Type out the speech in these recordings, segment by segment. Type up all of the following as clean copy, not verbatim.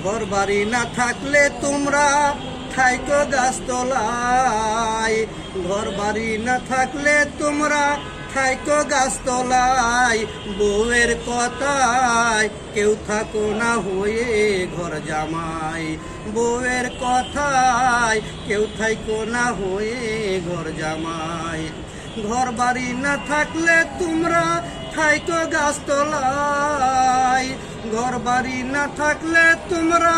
ঘর বাড়ি না থাকলে তোমরা থাইকো গাছতলায়। ঘর বাড়ি না থাকলে তোমরা থাইকো গাছতলায়। বউয়ের কথায় কেউ থাকো না হয়ে ঘর জামাই। বউয়ের কথায় কেউ থাইকো না হয়ে ঘর জামাই। ঘর বাড়ি না থাকলে তোমরা থাইকো গাছতলায়। ঘর বাড়ি না থাকলে তোমরা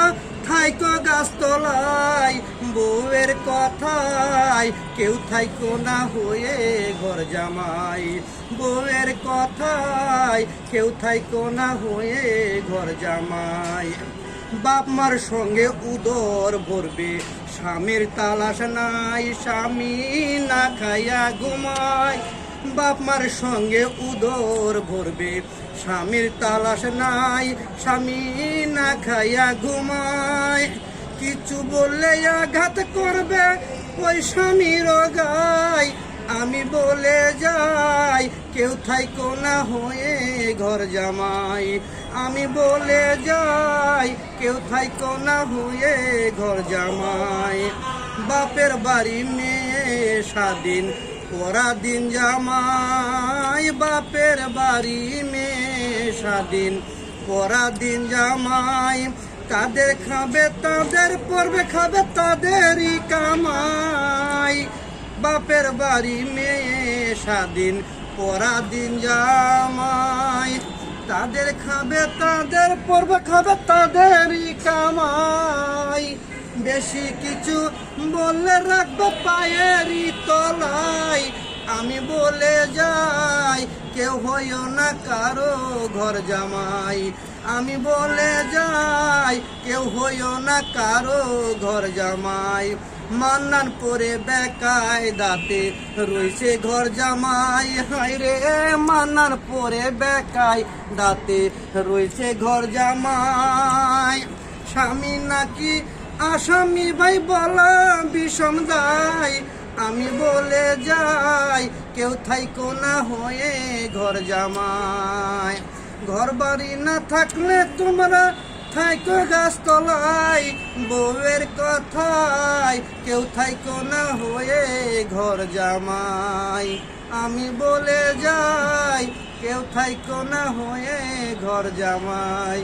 থাইকো গাছতলায়। বউয়ের কথায় কেউ থাইকো না হয়ে ঘর জামাই। বউয়ের কথায় কেউ থাইকো না হয়ে ঘর জামাই। বাপ মার সঙ্গে উদর ভরবে, স্বামীর তালাশ নাই। স্বামী না খাইয়া ঘুমায়। বাপ মার সঙ্গে উদর ভরবে, স্বামীর তালাশ নাই। স্বামী না খাইয়া ঘুমায়। কিছু বললে আঘাত করবে ওই স্বামীর গায়। আমি বলে যাই কেউ থাইকো না হয়ে ঘর জামাই। আমি বলে যাই কেউ থাইকো না হয়ে ঘর জামাই। বাপের বাড়ি মেয়ে স্বাধীন পরাধীন জামাই। বাপের বাড়ি মেয়ে স্বাধীন পরাধীন জামাই। তাদের খাবে তাদের পড়বে, খাবে তাদেরই কামাই। বাপের বাড়ি মেয়ে স্বাধীন পরাধীন জামাই। তাদের খাবে তাদের পড়বে, খাবে তাদেরই কামাই। বেশি কিছু বললে রাখবে পায়েরই তলায়। আমি বলে যাই কেউ হইও না কারো ঘর জামাই। আমি বলে যাই কেউ হইও না কারো ঘর জামাই। মান্নান পরে বেকায় দাঁতে রইছে ঘর জামাই। হায় রে মান্নান পরে বেকায় দাঁতে রইছে ঘর জামাই। স্বামী নাকি আসামি ভাই বলা বিষম দায়। আমি বলে যাই কেউ থাইকো না হয়ে ঘর জামাই। ঘর বাড়ি না থাকলে তোমরা থাইকো গাছতলায়। বউয়ের কথায় কেউ থাইকো না হয়ে ঘর জামাই। আমি বলে যাই কেউ থাইকো না হয়ে ঘর জামাই।